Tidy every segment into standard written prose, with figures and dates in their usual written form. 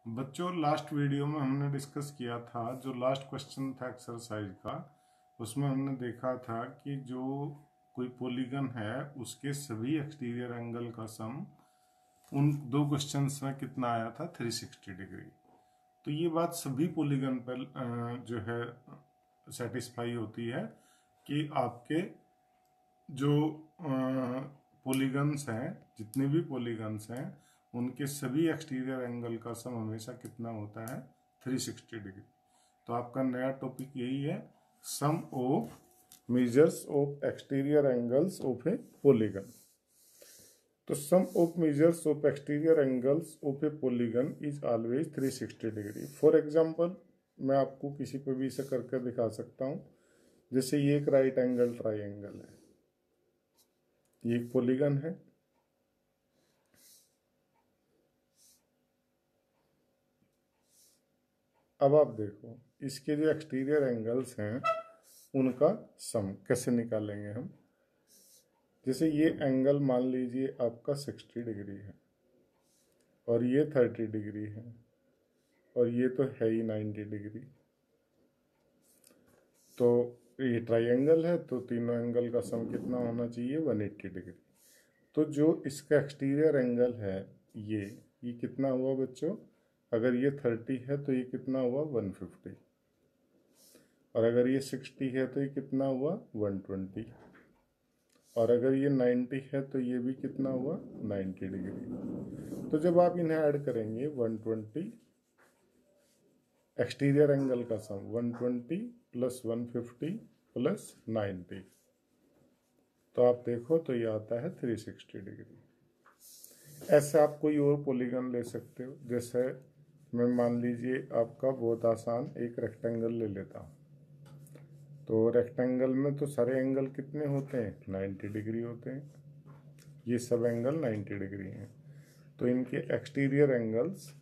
बच्चों, last video में हमने डिस्कस किया था, जो लास्ट क्वेश्चन था एक्सरसाइज का, उसमें हमने देखा था कि जो कोई पॉलीगन है उसके सभी एक्सटीरियर एंगल का सम उन दो क्वेश्चंस में कितना आया था, 360 डिग्री। तो ये बात सभी पॉलीगन पर जो है सेटिस्फाई होती है कि आपके जो पॉलीगन्स हैं, जितने भी पॉलीगन्स हैं, उनके सभी एक्सटीरियर एंगल का सम हमेशा कितना होता है, 360 डिग्री। तो आपका नया टॉपिक यही है, sum of measures of exterior angles of a polygon. तो sum of measures of exterior angles of a polygon is always 360 degree. For example, मैं आपको किसी पे भी इसे करके दिखा सकता हूँ। जैसे ये एक राइट एंगल ट्राइंगल है, ये एक पॉलीगन है। अब आप देखो, इसके जो एक्सटीरियर एंगल्स हैं उनका सम कैसे निकालेंगे हम। जैसे ये एंगल मान लीजिए आपका 60 डिग्री है और ये 30 डिग्री है और ये तो है ही 90 डिग्री। तो ये ट्राइंगल है, तो तीनों एंगल का सम कितना होना चाहिए, 180 डिग्री। तो जो इसका एक्सटीरियर एंगल है ये कितना हुआ बच्चों, अगर ये 30 है तो ये कितना हुआ, 150। और अगर ये 60 है तो ये कितना हुआ, 120। और अगर ये 90 है तो ये भी कितना हुआ, 90 डिग्री। तो जब आप इन्हें ऐड करेंगे, 120 एक्सटीरियर एंगल का सम, 120 प्लस 150 प्लस 90, तो आप देखो तो ये आता है 360 डिग्री। ऐसे आप कोई और पॉलीगन ले सकते हो। जैसे मैं मान लीजिए आपका बहुत आसान एक रेक्टेंगल ले लेता हूँ। तो रेक्टेंगल में तो सारे एंगल कितने होते हैं, 90 डिग्री होते हैं। ये सब एंगल 90 डिग्री हैं। तो इनके एक्सटीरियर एंगल्स,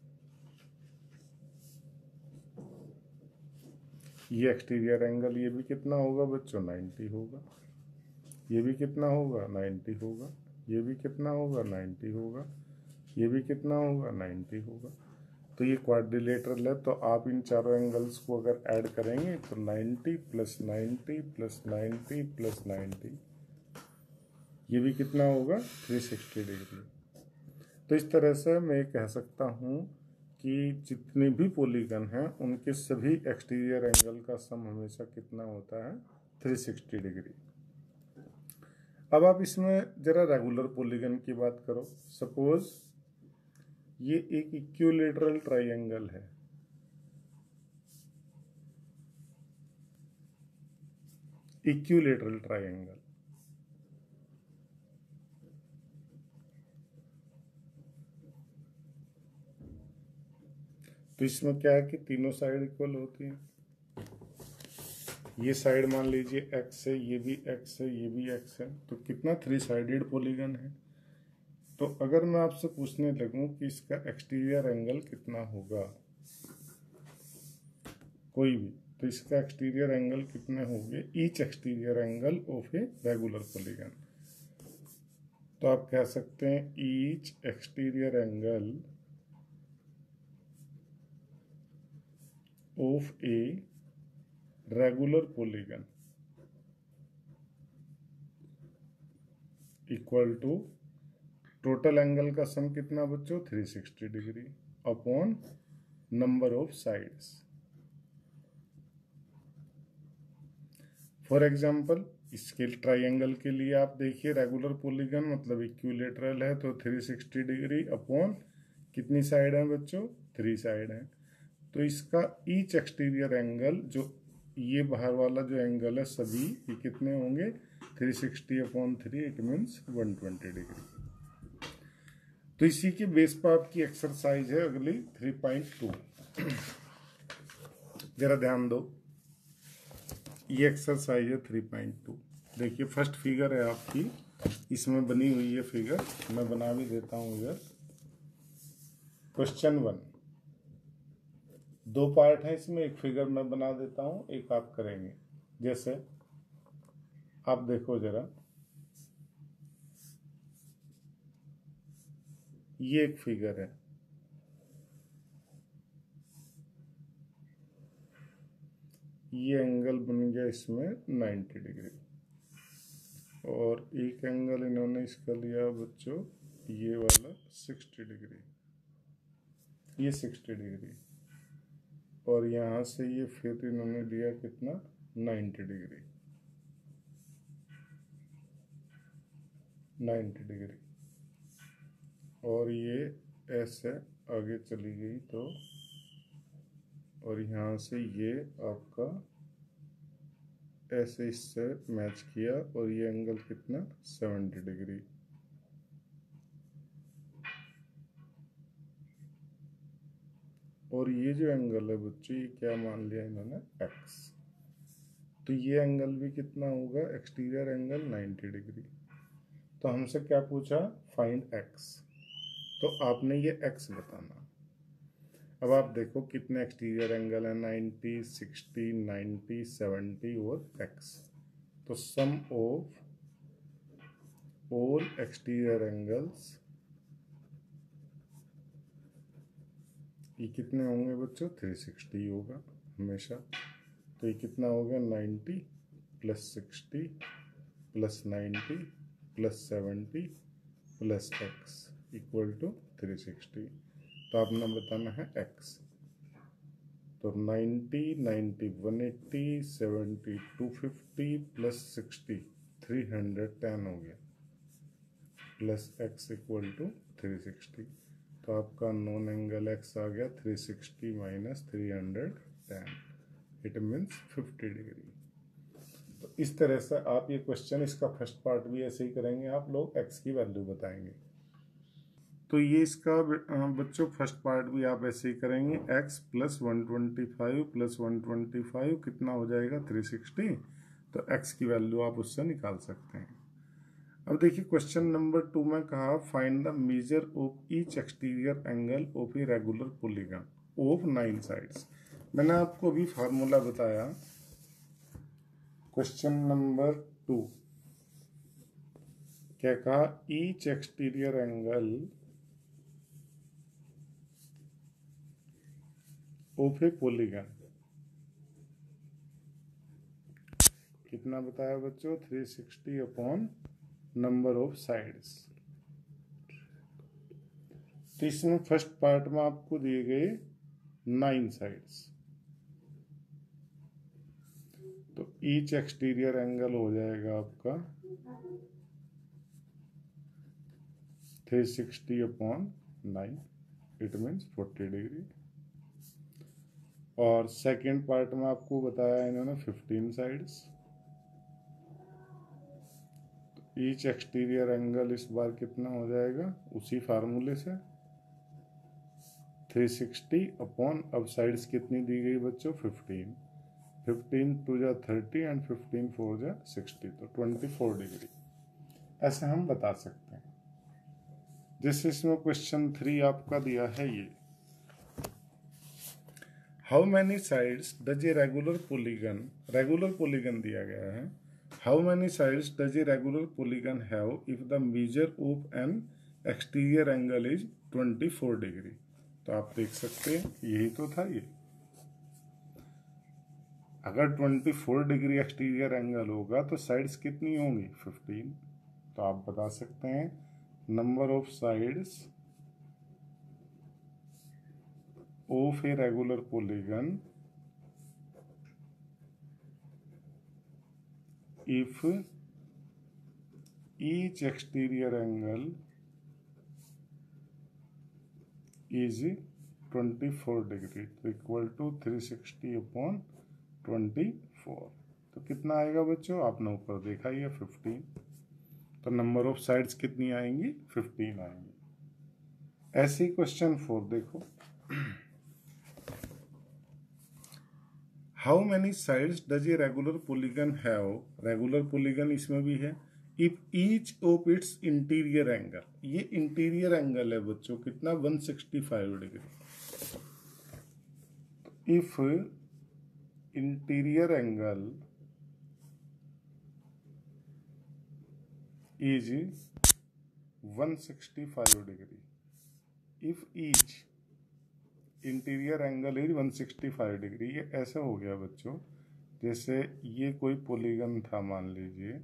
ये एक्सटीरियर एंगल ये भी कितना होगा बच्चों, 90 होगा। ये भी कितना होगा, 90 होगा। ये भी कितना होगा, 90 होगा। ये भी कितना होगा, 90 होगा। तो ये क्वाड्रिलेटरल है, तो आप इन चारों एंगल्स को अगर ऐड करेंगे तो 90 प्लस 90 प्लस 90 प्लस 90, ये भी कितना होगा, 360 डिग्री। तो इस तरह से मैं कह सकता हूँ कि जितने भी पॉलीगन हैं उनके सभी एक्सटीरियर एंगल का सम हमेशा कितना होता है, 360 डिग्री। अब आप इसमें जरा रेगुलर पॉलीगन की बात करो। सपोज ये एक इक्विलेटरल ट्राइंगल है। इक्विलेटरल ट्राइंगल, तो इसमें क्या है कि तीनों साइड इक्वल होती हैं। ये साइड मान लीजिए x है, ये भी x है, ये भी x है, तो कितना 3 साइडेड पॉलीगन है। तो अगर मैं आपसे पूछने लगूं कि इसका एक्सटीरियर एंगल कितना होगा, कोई भी, तो इसका एक्सटीरियर एंगल कितने होंगे, each exterior angle of a regular polygon. तो आप कह सकते हैं each exterior angle of a regular polygon equal to total angle का सम कितना बच्चों, 360 degree upon number of sides. For example, इसके ट्राइंगल के लिए आप देखिए, रेगुलर पॉलीगन मतलब इक्विलेटरल है, तो 360 डिग्री अपॉन कितनी साइड है बच्चों, 3 साइड है। तो इसका ईच एक्सटीरियर एंगल, जो ये बाहर वाला जो एंगल है, सभी ये कितने होंगे, 360 अपॉन 3, इट मीन्स 120 डिग्री। तो इसी के बेस पर आपकी एक्सरसाइज है अगली 3.2। जरा ध्यान दो, ये एक्सरसाइज है 3.2। देखिए फर्स्ट फिगर है आपकी, इसमें बनी हुई है फिगर, मैं बना भी देता हूं इधर। क्वेश्चन 1, 2 पार्ट है इसमें, एक फिगर मैं बना देता हूं, एक आप करेंगे। जैसे आप देखो जरा, ये एक फिगर है, ये एंगल बन गया इसमें 90 डिग्री, और एक एंगल इन्होंने इसका लिया बच्चों ये वाला 60 डिग्री, ये 60 डिग्री, और यहाँ से ये फिर इन्होंने लिया कितना 90 डिग्री, 90 डिग्री, और ये ऐसे आगे चली गई तो, और यहाँ से ये आपका ऐसे इससे मैच किया, और ये एंगल कितना 70 डिग्री, और ये जो एंगल है बच्चों ये क्या मान लिया इन्होंने x, तो ये एंगल भी कितना होगा एक्सटीरियर एंगल 90 डिग्री। तो हमसे क्या पूछा फाइंड x, तो आपने ये x बताना। अब आप देखो कितने एक्सटीरियर एंगल है 90, 60, 90, 70 और x, तो sum of all exterior angles ये कितने होंगे बच्चों 360 होगा हमेशा, तो ये कितना हो गया 90 plus 60 plus 90 plus 70 plus x equal to 360। तो आपने बताना है x, तो 90 90 180 70 250 प्लस 60 310 हो गया, प्लस x इक्वल टू 360। तो आपका नॉन एंगल x आ गया 360 माइनस 310, इट मीन्स 50 डिग्री। तो इस तरह से आप ये क्वेश्चन, इसका फर्स्ट पार्ट भी ऐसे ही करेंगे, आप लोग x की वैल्यू बताएंगे। तो ये इसका बच्चों फर्स्ट पार्ट भी आप ऐसे ही करेंगे, x प्लस 125 प्लस 125 कितना हो जाएगा 360, तो x की वैल्यू आप उससे निकाल सकते हैं। अब देखिए क्वेश्चन नंबर 2 में कहा find the major of each exterior angle of a regular polygon of 9 sides. मैंने आपको अभी फार्मूला बताया क्वेश्चन नंबर 2, क्या कहा each exterior angle of a polygon, कितना बताया बच्चों 360 अपॉन नंबर ऑफ साइड्स। तो इसमें फर्स्ट पार्ट में आपको दिए गए 9 साइड्स, तो ईच एक्सटीरियर एंगल हो जाएगा आपका 360 अपॉन 9, इट मीन्स 40 डिग्री। और सेकेंड पार्ट में आपको बताया इन्होंने 15 साइड्स, ईच एक्सटीरियर एंगल इस बार कितना हो जाएगा उसी फार्मूले से 360 अपॉन, अब साइड्स कितनी दी गई बच्चों 15, 15 2 जा 30 एंड 15 4 जा 60, तो 24 डिग्री ऐसे हम बता सकते हैं। जिस इसमें क्वेश्चन 3 आपका दिया है ये, how many sides does a regular polygon दिया गया है, how many sides does a regular polygon have if the measure of N exterior angle is 24 degree. तो आप देख सकते हैं यही तो था ये, अगर 24 डिग्री एक्सटीरियर एंगल होगा तो साइड्स कितनी होंगी 15। तो आप बता सकते हैं number of sides of a regular polygon if each exterior angle is 24 degree, तो इक्वल टू 360 अपॉन 24, तो कितना आएगा बच्चों आपने ऊपर देखा ही है 15, तो नंबर ऑफ साइड्स कितनी आएंगी 15 आएंगी। ऐसे ही क्वेश्चन 4 देखो, how many sides does a regular polygon have, regular polygon इसमें भी है, if each of its interior angle, ये इंटीरियर एंगल है बच्चों कितना 165 degree, if interior angle is 165 degree, if each interior angle is 165 degree, ये ऐसा हो गया बच्चों जैसे ये कोई पॉलीगन था मान लीजिए,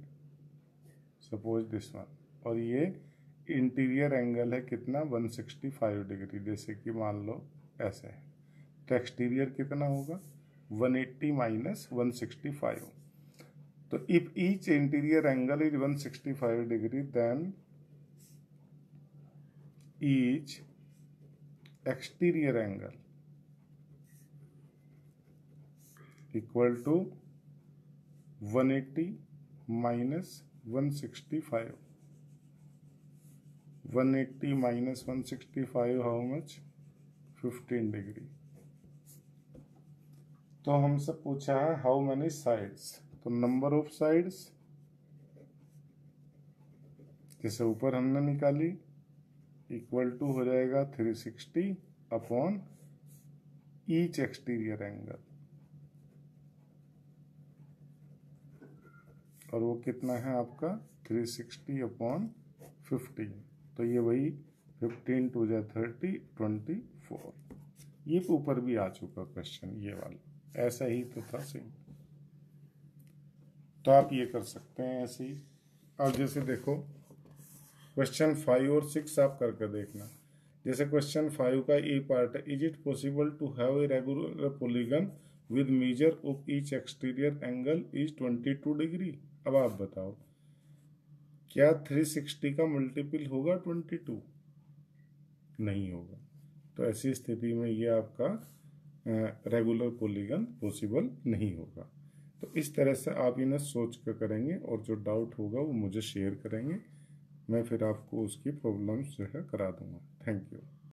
सपोज दिस वन, और ये इंटीरियर एंगल है कितना 165 डिग्री, जैसे कि मान लो ऐसे है, तो एक्सटीरियर कितना होगा 180 माइनस 165। तो if each interior angle is 165 degree then each exterior angle equal to 180 minus 165। 180 minus 165 how much 15 degree. तो हमसे पूछा है हाउ मेनी साइड्स, तो नंबर ऑफ साइड्स जैसे ऊपर हमने निकाली इक्वल टू हो जाएगा 360 अपॉन ईच एक्सटीरियर एंगल, और वो कितना है आपका 360 अपॉन 15, तो ये वही 15 टू जा 30 24। ये ऊपर भी आ चुका क्वेश्चन, ये वाला ऐसा ही तो था सेम। तो आप ये कर सकते हैं ऐसे ही। अब जैसे देखो क्वेश्चन 5 और 6 आप करके देखना। जैसे क्वेश्चन 5 का ए पार्ट है, is it possible to have a regular polygon with measure of each exterior angle is 22 degree. अब आप बताओ क्या 360 का मल्टीपल होगा 22? नहीं होगा। तो ऐसी स्थिति में ये आपका रेगुलर पॉलीगन पॉसिबल नहीं होगा। तो इस तरह से आप इन्हें सोच कर करेंगे, और जो डाउट होगा वो मुझे शेयर करेंगे, मैं फिर आपको उसकी प्रॉब्लम्स जो है करा दूंगा। Thank you.